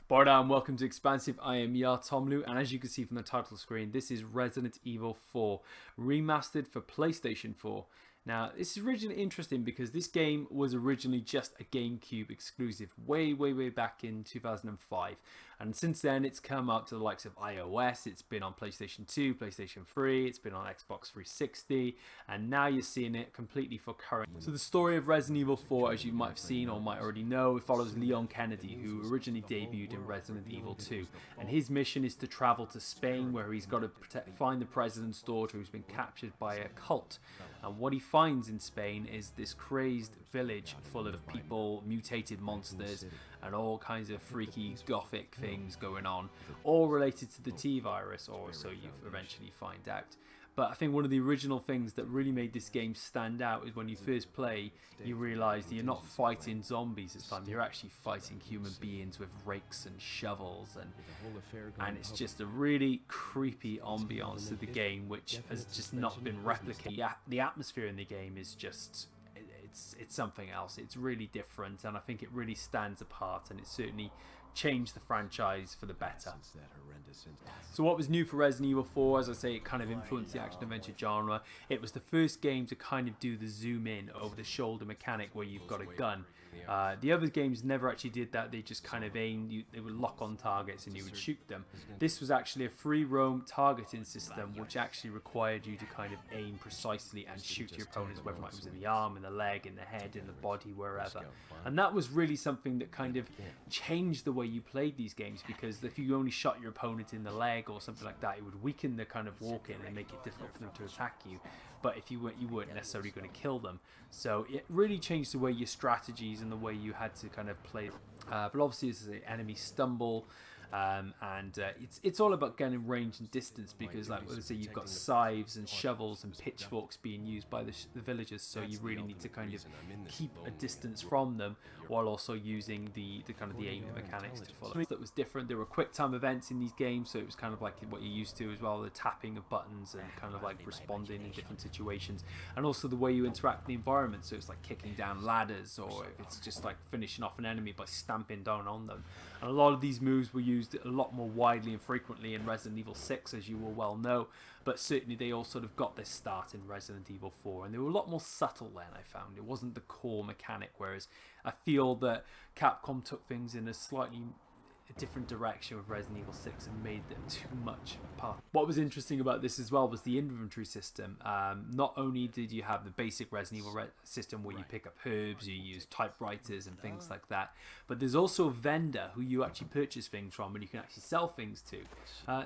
Barda and welcome to Expansive. I am Yar Tomlu, and as you can see from the title screen, this is Resident Evil 4 remastered for PlayStation 4. Now, this is originally interesting because this game was originally just a GameCube exclusive way back in 2005. And since then, it's come up to the likes of iOS, it's been on PlayStation 2, PlayStation 3, it's been on Xbox 360, and now you're seeing it completely for current. So the story of Resident Evil 4, as you might have seen or might already know, it follows Leon Kennedy, who originally debuted in Resident Evil 2. And his mission is to travel to Spain, where he's got to find the president's daughter who's been captured by a cult. And what he finds in Spain is this crazed village full of people, mutated monsters, and all kinds of freaky gothic things going on, all related to the T-virus, or so you eventually find out. But I think one of the original things that really made this game stand out is when you first play, you realise that you're not fighting zombies this time, you're actually fighting human beings with rakes and shovels, and it's just a really creepy ambiance to the game, which has just not been replicated. The atmosphere in the game is just, it's something else. It's really different, and I think it really stands apart, and it certainly changed the franchise for the better. So what was new for Resident Evil 4? As I say, it kind of influenced the action-adventure genre. It was the first game to kind of do the zoom-in over-the-shoulder mechanic where you've got a gun. The other games never actually did that. They just kind of aimed, they would lock on targets and you would shoot them. This was actually a free roam targeting system, which actually required you to kind of aim precisely and shoot your opponents, whether it was in the arm, in the leg, in the head, in the body, wherever. And that was really something that kind of changed the way you played these games, because if you only shot your opponent in the leg or something like that, it would weaken the kind of walk-in and make it difficult for them to attack you. But if you weren't necessarily going to kill them. So it really changed the way your strategies and the way you had to kind of play. But obviously, this is an enemy stumble. It's all about getting range and distance, because like I say, you've got scythes and shovels and pitchforks being used by the villagers, so you really need to kind of keep a distance from them while also using the kind of the aiming mechanics to follow. That was different. There were quick time events in these games, so it was kind of like what you're used to as well, the tapping of buttons and kind of like responding in different situations, and also the way you interact with the environment. So it's like kicking down ladders, or if it's just like finishing off an enemy by stamping down on them. And a lot of these moves were used a lot more widely and frequently in Resident Evil 6, as you will well know, but certainly they all sort of got their start in Resident Evil 4, and they were a lot more subtle then. I found it wasn't the core mechanic, whereas I feel that Capcom took things in a slightly different direction with Resident Evil 6 and made them too much part. What was interesting about this as well was the inventory system. Not only did you have the basic Resident Evil system where you pick up herbs, you use typewriters and things like that, but there's also a vendor who you actually purchase things from and you can actually sell things to.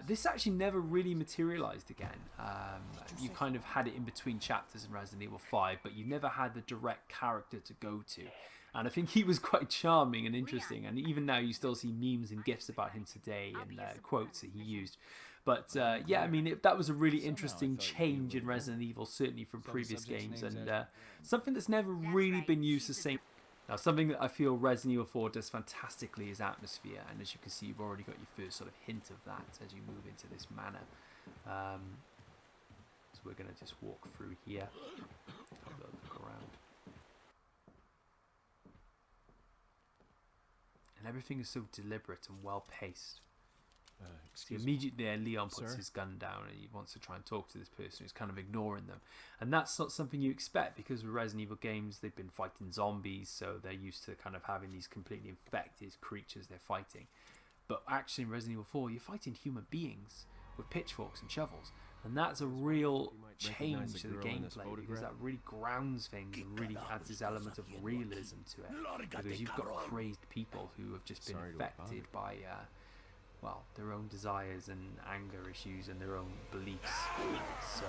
This actually never really materialized again. You kind of had it in between chapters in Resident Evil 5, but you never had the direct character to go to. And I think he was quite charming and interesting, and even now you still see memes and gifs about him today and quotes that he used. But yeah, I mean, that was a really interesting change in Resident Evil, certainly from previous games, and something that's never really been used the same. Now, something that I feel Resident Evil 4 does fantastically is atmosphere, and as you can see, you've already got your first sort of hint of that as you move into this manor. So we're going to just walk through here, have a look around. And everything is so deliberate and well paced. So immediately there, Leon puts his gun down and he wants to try and talk to this person who's kind of ignoring them. And that's not something you expect, because with Resident Evil games, they've been fighting zombies, so they're used to kind of having these completely infected creatures they're fighting. But actually in Resident Evil 4, you're fighting human beings with pitchforks and shovels. And that's a real change to the gameplay, because that really grounds things and really adds this element of realism to it. Because you've got crazed people who have just been infected by, well, their own desires and anger issues and their own beliefs. So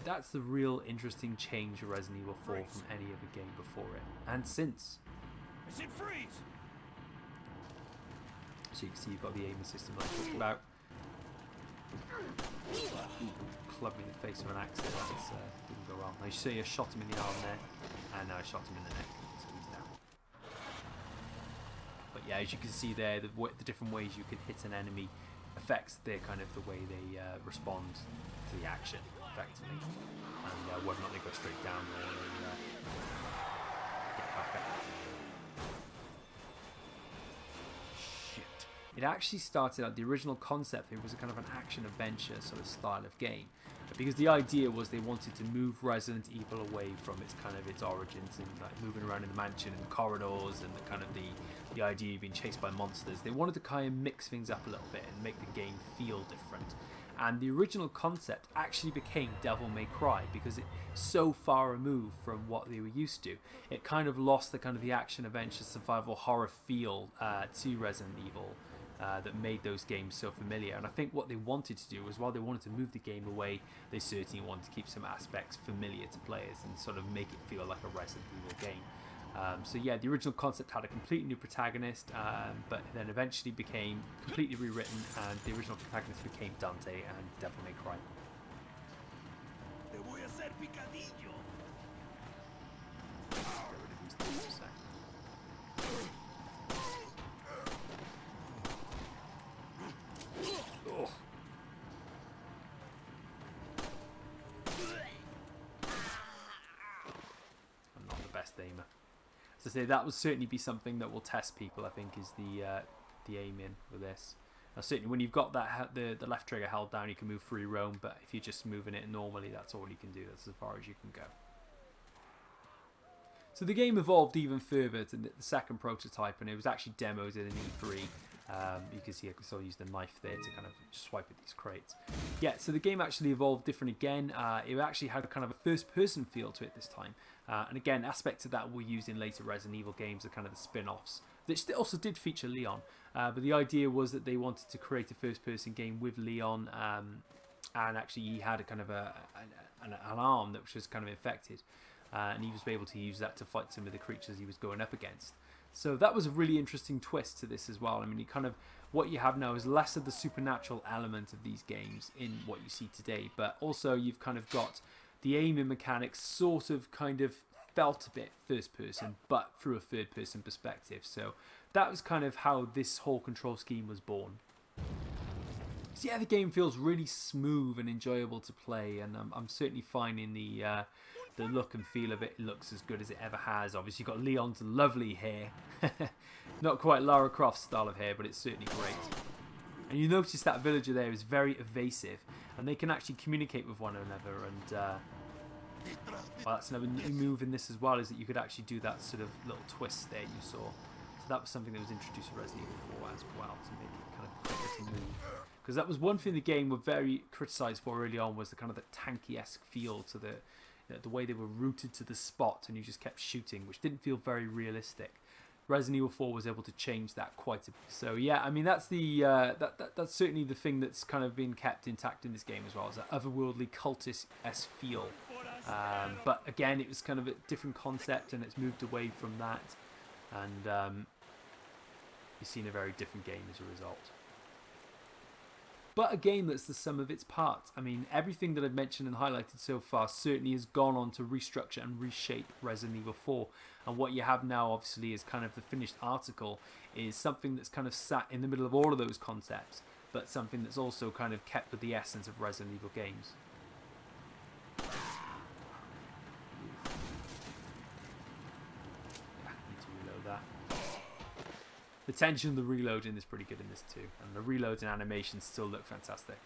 that's the real interesting change of Resident Evil 4 from any other game before it, and since. So you can see you've got the aiming system I talked about. Clubbed me in the face with an axe there, didn't go wrong. I see I shot him in the arm there, and now I shot him in the neck, so he's down. But yeah, as you can see there, the different ways you can hit an enemy affects their kind of the way they respond to the action, effectively, and whether or not they go straight down or get back up. Shit. it actually started out, the original concept, it was a kind of an action-adventure sort of style of game. Because the idea was they wanted to move Resident Evil away from its kind of its origins and like moving around in the mansion and the corridors and the kind of the idea of being chased by monsters. They wanted to kind of mix things up a little bit and make the game feel different. And the original concept actually became Devil May Cry because it's so far removed from what they were used to. It kind of lost the kind of the action, adventure, survival, horror feel to Resident Evil that made those games so familiar. And I think what they wanted to do was, while they wanted to move the game away, they certainly wanted to keep some aspects familiar to players and sort of make it feel like a Resident Evil game. So yeah, the original concept had a completely new protagonist, but then eventually became completely rewritten, and the original protagonist became Dante and Devil May Cry. Te voy a hacer picadillo. Get rid of these things for a sec. Oh. I'm not the best aimer. As I say, that will certainly be something that will test people, I think, is the aim in with this. Now, certainly when you've got that the left trigger held down, you can move free roam, but if you're just moving it normally, that's all you can do. That's as far as you can go. So the game evolved even further to the second prototype, and it was actually demoed in an E3. You can see I can still use the knife there to kind of swipe at these crates. Yeah, so the game actually evolved different again. It actually had kind of a first-person feel to it this time. And again, aspects of that were used in later Resident Evil games, are kind of the spin-offs, which also did feature Leon. But the idea was that they wanted to create a first-person game with Leon, and actually he had a kind of an arm that was just kind of infected. And he was able to use that to fight some of the creatures he was going up against. So that was a really interesting twist to this as well. I mean, you kind of, what you have now is less of the supernatural element of these games in what you see today, but also you've kind of got the aiming mechanics sort of kind of felt a bit first person, but through a third person perspective. So that was kind of how this whole control scheme was born. So yeah, the game feels really smooth and enjoyable to play, and I'm certainly finding the look and feel of it. It looks as good as it ever has. Obviously, you've got Leon's lovely hair. Not quite Lara Croft's style of hair, but it's certainly great. And you notice that villager there is very evasive, and they can actually communicate with one another. And well, that's another new move in this as well, is that you could actually do that sort of little twist there you saw. So that was something that was introduced in Resident Evil 4 as well, to make it kind of quicker to move. Because that was one thing the game were very criticised for early on, was the kind of the tanky-esque feel to the way they were rooted to the spot, and you just kept shooting, which didn't feel very realistic. Resident Evil 4 was able to change that quite a bit. So yeah, I mean, that's the that's certainly the thing that's kind of been kept intact in this game as well, is that otherworldly cultist-esque feel. But again, it was kind of a different concept, and it's moved away from that, and you've seen a very different game as a result. But a game that's the sum of its parts. I mean, everything that I've mentioned and highlighted so far certainly has gone on to restructure and reshape Resident Evil 4. And what you have now, obviously, is kind of the finished article, is something that's kind of sat in the middle of all of those concepts, but something that's also kind of kept with the essence of Resident Evil games. Need to reload that. The tension of the reloading is pretty good in this too, and the reloads and animations still look fantastic.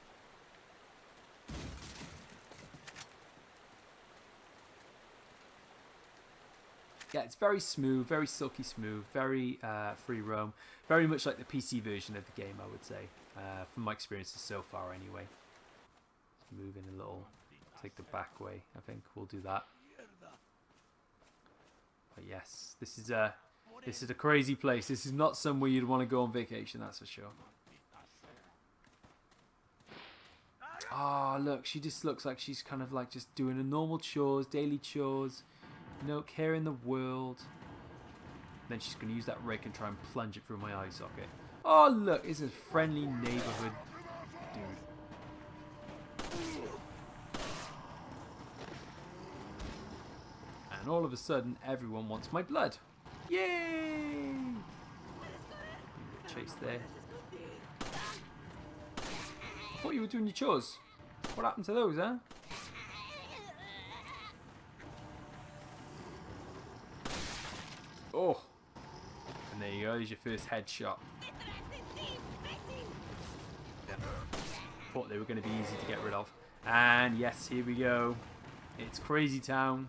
Yeah, it's very smooth, very silky smooth, very free roam, very much like the PC version of the game, I would say, from my experiences so far anyway. Let's move in a little, take the back way, I think we'll do that. But yes, this is a crazy place. This is not somewhere you'd want to go on vacation, that's for sure. Ah, oh, look, she just looks like she's kind of like just doing a normal chores, daily chores, no care in the world. Then she's going to use that rake and try and plunge it through my eye socket. Oh, look, it's a friendly neighborhood dude. And all of a sudden, everyone wants my blood. Yay! Chase there. I thought you were doing your chores. What happened to those, huh? Oh! And there you go, there's your first headshot. Thought they were going to be easy to get rid of. And yes, here we go. It's Crazy Town.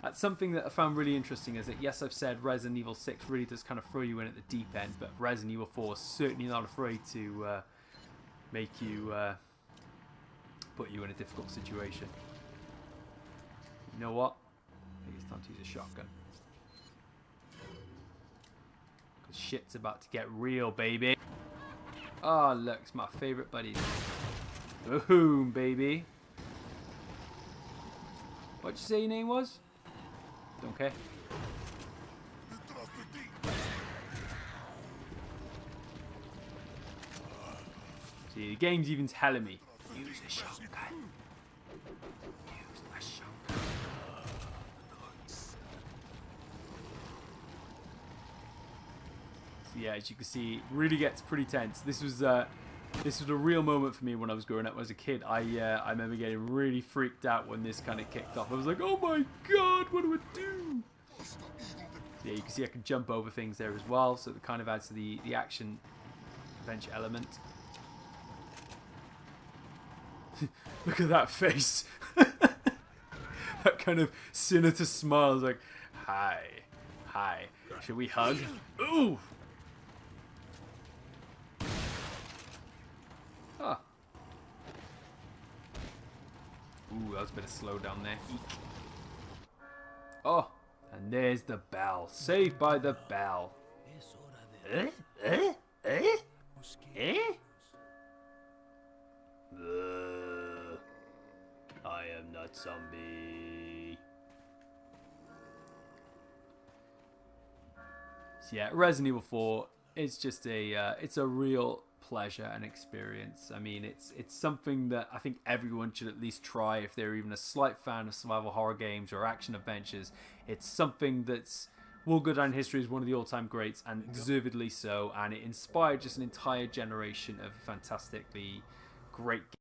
That's something that I found really interesting, is that yes, I've said Resident Evil 6 really does kind of throw you in at the deep end, but Resident Evil 4 is certainly not afraid to make you put you in a difficult situation. You know what? I think it's time to use a shotgun. Because shit's about to get real, baby. Oh, look, it's my favourite buddy. Boom, baby. What'd you say your name was? Don't care. See, the game's even telling me, use a shotgun. Use a shotgun. So yeah, as you can see, it really gets pretty tense. This was a real moment for me when I was growing up as a kid. I remember getting really freaked out when this kind of kicked off. I was like, oh my god, what do I do? So yeah, you can see I can jump over things there as well, so it kind of adds to the action adventure element. Look at that face. That kind of sinister smile. Is like, hi, should we hug? Ooh. Huh. Ooh, that was a bit of slow down there. Eek. Oh, and there's the bell. Saved by the bell. I am not zombie. So yeah, Resident Evil 4 is just it's a real pleasure and experience. I mean, it's something that I think everyone should at least try if they're even a slight fan of survival horror games or action adventures. It's something that's will go down in history as one of the all-time greats, and deservedly so, and it inspired just an entire generation of fantastically great games.